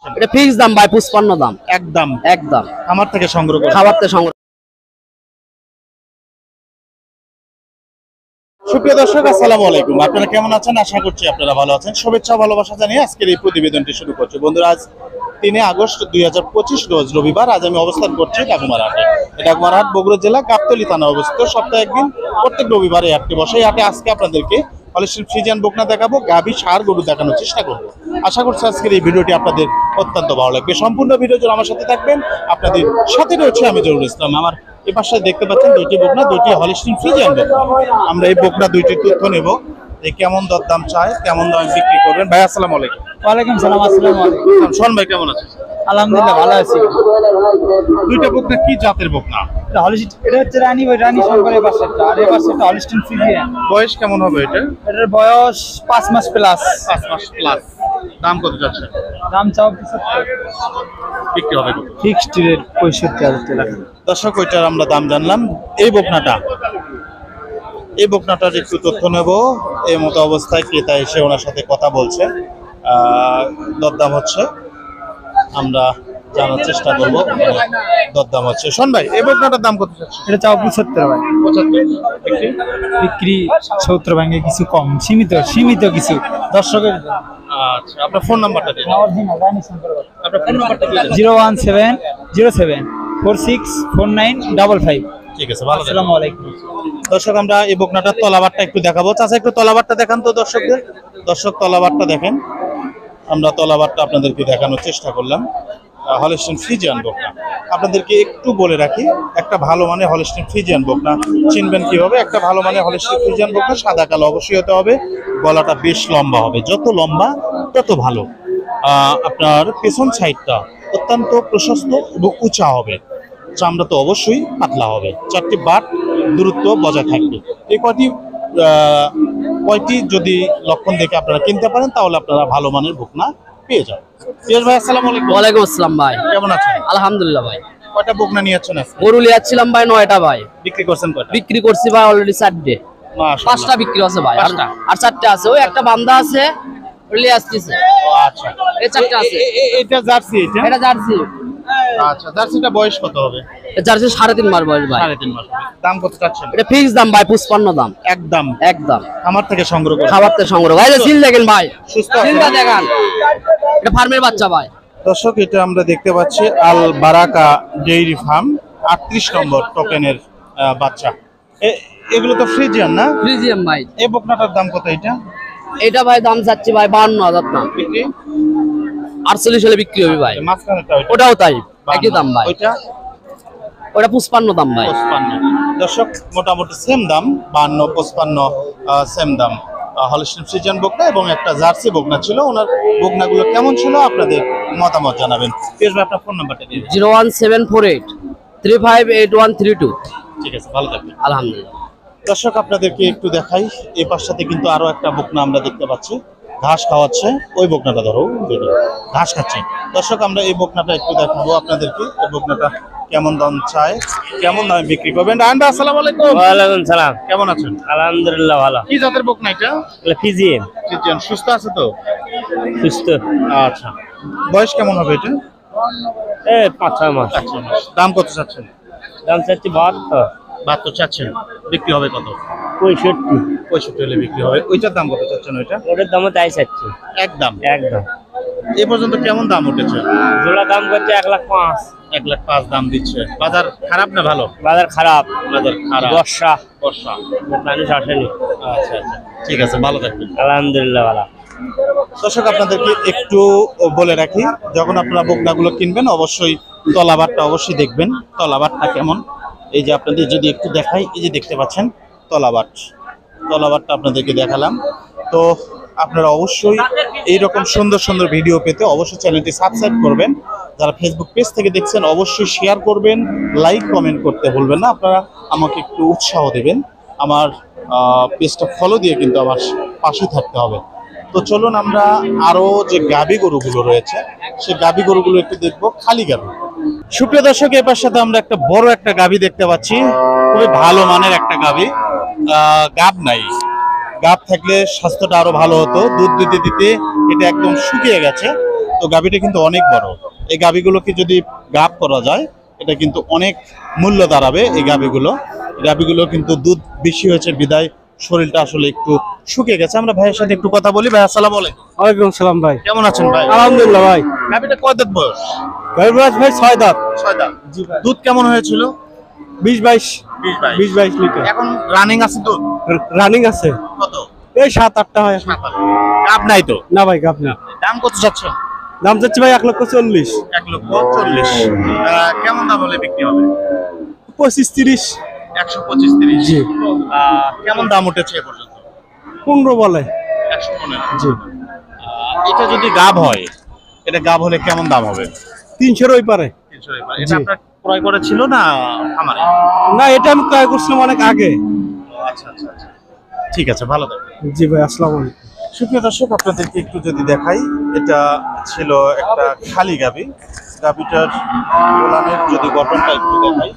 এটা ফিক্স দাম ভাই 55 দাম একদম একদম খামার থেকে সংগ্রহ করে। খাবার থেকে সংগ্রহ। সুপ্রিয় দর্শক আসসালামু আলাইকুম, আপনারা কেমন আছেন? আশা করছি আপনারা ভালো আছেন। শুভেচ্ছা ভালোবাসা জানিয়ে আজকের এই প্রতিবেদনটি শুরু করছি। বন্ধুরা, আজ 3 আগস্ট 2025 রোজ রবিবার। আজ আমি অবস্থান করছি ডাকুমার হাটে। ডাকুমার হাট বগুড়া জেলা গাবতলী থানা অবস্থিত। সপ্তাহে একদিন প্রত্যেক রবিবারে এই হাটটি বসে। এই হাটে আজকে আপনাদেরকে হলিস্টিয়ান ফ্রিজিয়ান বকনা দেখাবো, গাভী ষাঁড় গরু দেখানোর চেষ্টা করবো। আশা করছি আজকের এই ভিডিওটি আপনাদের অত্যন্ত ভালো লাগবে। সম্পূর্ণ ভিডিও জন্য আমার সাথে থাকবেন। আপনাদের সাথে রয়েছে আমি জরুল ইসলাম। আমার এই পাশে দেখতে পাচ্ছেন দুইটি বকনা, দুইটি হলিস্টিয়ান ফ্রিজিয়ান বকনা। আমরা এই বকনা দুইটির তথ্য নেব, যে কেমন দরদাম চায়, কেমন দামে বিক্রি করবেন। ভাই আসসালামু আলাইকুম। ওয়ালাইকুম সালাম। আসসালামু আলাইকুম। শোন ভাই, কেমন আছেন? আলহামদুলিল্লাহ ভালো আছি। দুইটা বকনা কি জাতের বকনা? এটা হচ্ছে রানী শঙ্করের বাচ্চাটা, আর এই বাচ্চাটা হলিস্টিয়ান ফ্রিজিয়ান। বয়স কেমন হবে এটা? এটার বয়স 5 মাস প্লাস। 5 মাস প্লাস। দাম কত যাচ্ছে? দাম চাও 75, বিক্রি হবে কত? ফিক্সড রেট 65,000 টাকা। দর্শক, ওইটার আমরা দাম জানলাম। এই বকনাটার একটু তথ্য নেব। এই মতো অবস্থায় ক্রেতা এসে ওনার সাথে কথা বলছে, দরদাম হচ্ছে, আমরা জানার চেষ্টা করব। দরদাম হচ্ছে। শোন ভাই, এই বকনাটার দাম কত যাচ্ছে? এটা চাও 75 ভাই। 75। বিক্রি 70 ভাঙে কিছু কম, সীমিত কিছু দর্শকের। আচ্ছা, আপনার ফোন নাম্বারটা দিন। অরিজিনাল রানী শঙ্করের বাচ্চা। আপনার ফোন নাম্বারটা দিন। 01707464955। ঠিক আছে, ভালো থাকবেন। আসসালামু আলাইকুম। দর্শক, আমরা এই বকনাটার তলাবারটা একটু দেখাবো। চাচা, একটু তলাবারটা দেখান তো দর্শকদের। দর্শক, তলাবারটা দেখেন। আমরা তলাবারটা আপনাদেরকে দেখানোর চেষ্টা করলাম। হলিস্টিয়ান ফ্রিজিয়ান বকনা আপনাদেরকে একটু বলে রাখি, একটা ভালো মানে হলিস্টিয়ান ফ্রিজিয়ান বকনা চিনবেন কিভাবে? একটা ভালো মানে হলিস্টিয়ান ফ্রিজিয়ান বকনা সাদা কালো অবশ্যই হতে হবে। গলাটা বেশ লম্বা হবে, যত লম্বা তত ভালো। আপনার পেছন সাইডটা অত্যন্ত প্রশস্ত এবং উঁচা হবে। চামড়া তো অবশ্যই পাতলা হবে। 4টি বাট দূরত্ব বজায় থাকবে। এই কয়টি যদি লক্ষণ দেখে আপনারা কিনতে পারেন, তাহলে আপনারা ভালো মানের বকনা পেয়ে যাবেন। পিয়াস ভাই, আসসালামু আলাইকুম। ওয়ালাইকুম আসসালাম ভাই, কেমন আছেন? আলহামদুলিল্লাহ ভাই। কয়টা বকনা নিয়েছেন আজকে? গরু লিয়াচ্ছিলাম ভাই 9টা ভাই। বিক্রি করছেন কয়টা? বিক্রি করছি ভাই অলরেডি 4টে। মাশাআল্লাহ। 5টা বিক্রি আছে ভাই, পাঁচটা? আর 4টে আছে। ওই একটা বান্দা আছে, লিয়ে আসতেছে। আচ্ছা, এই 4টে আছে। এটা জার্সি? এটা জার্সি। আচ্ছা, জার্সিটা বয়স কত হবে? জার্সি 3.5 মাস বয়স ভাই। 3.5 মাস। দাম কত চাচ্ছেন? এটা ফিক্স দাম ভাই 55 দাম একদম একদম খামার থেকে সংগ্রহ করে। খাবার থেকে সংগ্রহ। ভাই সিল দেখেন ভাই, সুস্থ আছে? সিলটা দেখেন। এটা ফার্মের বাচ্চা ভাই। দর্শক, এটা আমরা দেখতে পাচ্ছি আল বারাকা ডেইরি ফার্ম, 38 নম্বর টোকেনের বাচ্চা। এগুলো তো ফ্রিজিয়ান না? ফ্রিজিয়াম ভাই। এই বকনাটার দাম কত এটা? এটা ভাই দাম চাচ্ছি ভাই 52,000 দাম। বিক্রি 48 হলে বিক্রি হবে ভাই। মাঝখানেরটা ওইটা? ওটাও তাই, একই দাম ভাই। ওইটা ওটা 55 দাম ভাই। 55। দর্শক, মোটামুটি সেম দাম, 52 55 সেম দাম। হলিস্টিয়ান ফ্রিজিয়ান বকনা এবং একটা জার্সি বকনা ছিল। ওনার বকনাগুলো কেমন ছিল আপনাদের মতামত জানাবেন। পেশ ভাই, আপনার ফোন নাম্বারটা দিন। 01748358132। ঠিক আছে, ভালো থাকবেন। আলহামদুলিল্লাহ। দর্শক, আপনাদেরকে একটু দেখাই। এই পাশটাতে কিন্তু আরো একটা বকনা আমরা দেখতে পাচ্ছি, ঘাস খাওয়াচ্ছে। ওই বকনাটা ধরো, ঘাস খাচ্ছে। দর্শক, আমরা এই বকনাটা একটু দেখাবো আপনাদেরকে। এই বকনাটা কেমন দাম চায়, কেমন দামে বিক্রি করবেন। রায়হান ভাই, আসসালামু আলাইকুম। ওয়ালাইকুম সালাম। কেমন আছেন? আলহামদুলিল্লাহ ভালো। কি জাতের বকনা এটা? ফিজিয়ান। ফ্রিজিয়ান। সুস্থ আছে তো? সুস্থ। আচ্ছা, বয়স কেমন হবে এটা? 5-6 মাস। আচ্ছা, দাম কত চাচ্ছেন? দাম চাচ্ছি 72। 72 চাচ্ছেন। বিক্রি হবে কত? 65। 65 হলে বিক্রি হবে। ওইটার দাম কত চাচ্ছেন? ওইটা ওটার দামও তাই চাচ্ছি। একদম। একদম। এ পর্যন্ত কেমন দাম উঠেছে? জোড়া দাম করছে 1,05,000। 1,05,000 দাম দিচ্ছে। বাজার খারাপ না ভালো? বাজার খারাপ। বাজার খারাপ। বর্ষা বর্ষা। মানুষ আসেনি। আচ্ছা আচ্ছা, ঠিক আছে, ভালো থাকবেন। আলহামদুলিল্লাহ ভালো। দর্শক, আপনাদেরকে একটু বলে রাখি, যখন আপনারা বকনাগুলো কিনবেন অবশ্যই তলাবারটা অবশ্যই দেখবেন। তলাবারটা কেমন, এই যে আপনাদের যদি একটু দেখাই, এই যে দেখতে পাচ্ছেন তলাবারটা আপনাদেরকে দেখালাম। তো আপনারা অবশ্যই এইরকম সুন্দর সুন্দর ভিডিও পেতে অবশ্যই চ্যানেলটি সাবস্ক্রাইব করবেন। যারা ফেসবুক পেজ থেকে দেখছেন অবশ্যই শেয়ার করবেন, লাইক কমেন্ট করতে ভুলবেন না। আপনারা আমাকে একটু উৎসাহ দেবেন। আমার পেজটা ফলো দিয়ে কিন্তু আমার পাশে থাকতে হবে। তো চলুন আমরা আরো যে গাভী গরুগুলো রয়েছে সেই গাভী গরুগুলো একটু দেখবো, খালি গাভী। সুপ্রিয় দর্শক, এর সাথে আমরা একটা বড় একটা গাভী দেখতে পাচ্ছি, খুবই ভালো মানের একটা গাভী। গাব নাই, গাব থাকলে স্বাস্থ্যটা আরো ভালো হতো। দুধ দিতে দিতে এটা একদম শুকিয়ে গেছে। তো গাভীটা কিন্তু অনেক বড়। এই গাভীগুলোকে যদি গাব করা যায় এটা কিন্তু অনেক মূল্য দাঁড়াবে। এই গাভীগুলো কিন্তু দুধ বেশি হয়েছে বিদায় শরীরটা আসলে একটু শুকিয়ে গেছে। আমরা ভাইয়ের সাথে একটু কথা বলি। ভাই আসসালামু আলাইকুম। ওয়ালাইকুম সালাম ভাই। কেমন আছেন ভাই? আলহামদুলিল্লাহ ভাই। গাভীটা কয় দাঁত বয়স? গাভীর বয়স ভাই 6 দাঁত। 6 দাঁত। জি ভাই। দুধ কেমন হয়েছিল? 20-22 20-22 লিটার। এখন রানিং আছে দুধ রানিং আছে। কত? এই 7-8টা হয়। গাব নাই তো? না ভাই গাব না। দাম কত চাচ্ছেন? দাম যাচ্ছে ভাই 1,40,000। 1,40,000। কেমন দাম হলে বিক্রি হবে? 25-30। 125-30। জি। কেমন দাম উঠেছে এ পর্যন্ত? 15 বলে। 115। জি। এটা যদি গাব হয়, এটা গাব হলে কেমন দাম হবে? 300 ওই পারে। 300 এটা জি। আপনার ক্রয় করেছিল না খামারে? না এটা আমি ক্রয় করছিলাম অনেক আগে। আচ্ছা। ঠিক আছে, ভালো থাকবেন। জি ভাই আসসালামু আলাইকুম। সুপ্রিয় দর্শক, আপনাদেরকে একটু যদি দেখাই, এটা ছিল একটা খালি গাভী। গাভীটার ওলানের যদি গঠনটা একটু দেখাই,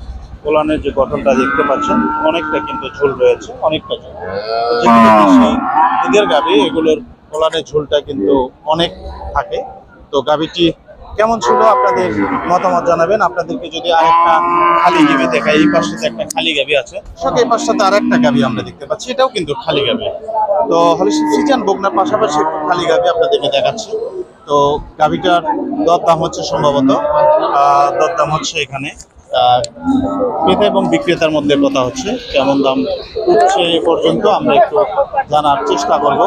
ওলানের যে গঠনটা দেখতে পাচ্ছেন অনেকটা কিন্তু ঝোল রয়েছে, অনেকটা ঝোল। তো যেগুলো বেশি দুধের গাভী এগুলোর ওলানের ঝোলটা কিন্তু অনেক থাকে। তো গাভীটি কেমন ছিল আপনাদের মতামত জানাবেন। আপনাদেরকে যদি আরেকটা খালি গাভী দেখাই, এই পাশে একটা খালি গাভী আছে, সাথে এই পাশটাতে আরেকটা গাভী আমরা দেখতে পাচ্ছি, এটাও কিন্তু খালি গাভী। তো হলিস্টিন ফ্রিজিয়ান বকনার পাশাপাশি একটু খালি গাভী আপনাদেরকে দেখাচ্ছি। তো গাভীটার দরদাম হচ্ছে সম্ভবত দরদাম হচ্ছে এখানে ক্রেতা এবং বিক্রেতার মধ্যে কথা হচ্ছে, কেমন দাম উঠছে এ পর্যন্ত আমরা একটু জানার চেষ্টা করব।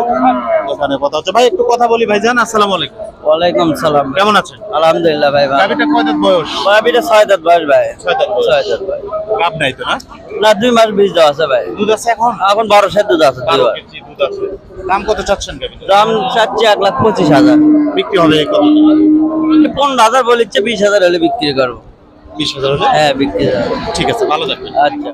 এখানে কথা হচ্ছে। ভাই একটু কথা বলি। ভাই জান আসসালামু আলাইকুম। ওয়ালাইকুম সালাম। কেমন আছেন? আলহামদুলিল্লাহ ভাই ভালো। গাভীটা কয় দাঁত বয়স? গাভীটা 6 দাঁত বয়স ভাই। 6 দাঁত বয়স। 6 দাঁত ভাই। গাব নাই তো না? না 2 মাস বীজ দেওয়া আছে ভাই। দুধ আছে এখন? এখন 12 দুধ আছে। 12 কেজি দুধ আছে। দাম কত চাচ্ছেন গাভীটা? দাম চাচ্ছি 1,25,000। বিক্রি হবে কত? 15,000 বলিচ্ছে, 20,000 হলে বিক্রি করবো। 20,000 হলে? হ্যাঁ বিক্রি হবে। ঠিক আছে, ভালো থাকবেন। আচ্ছা।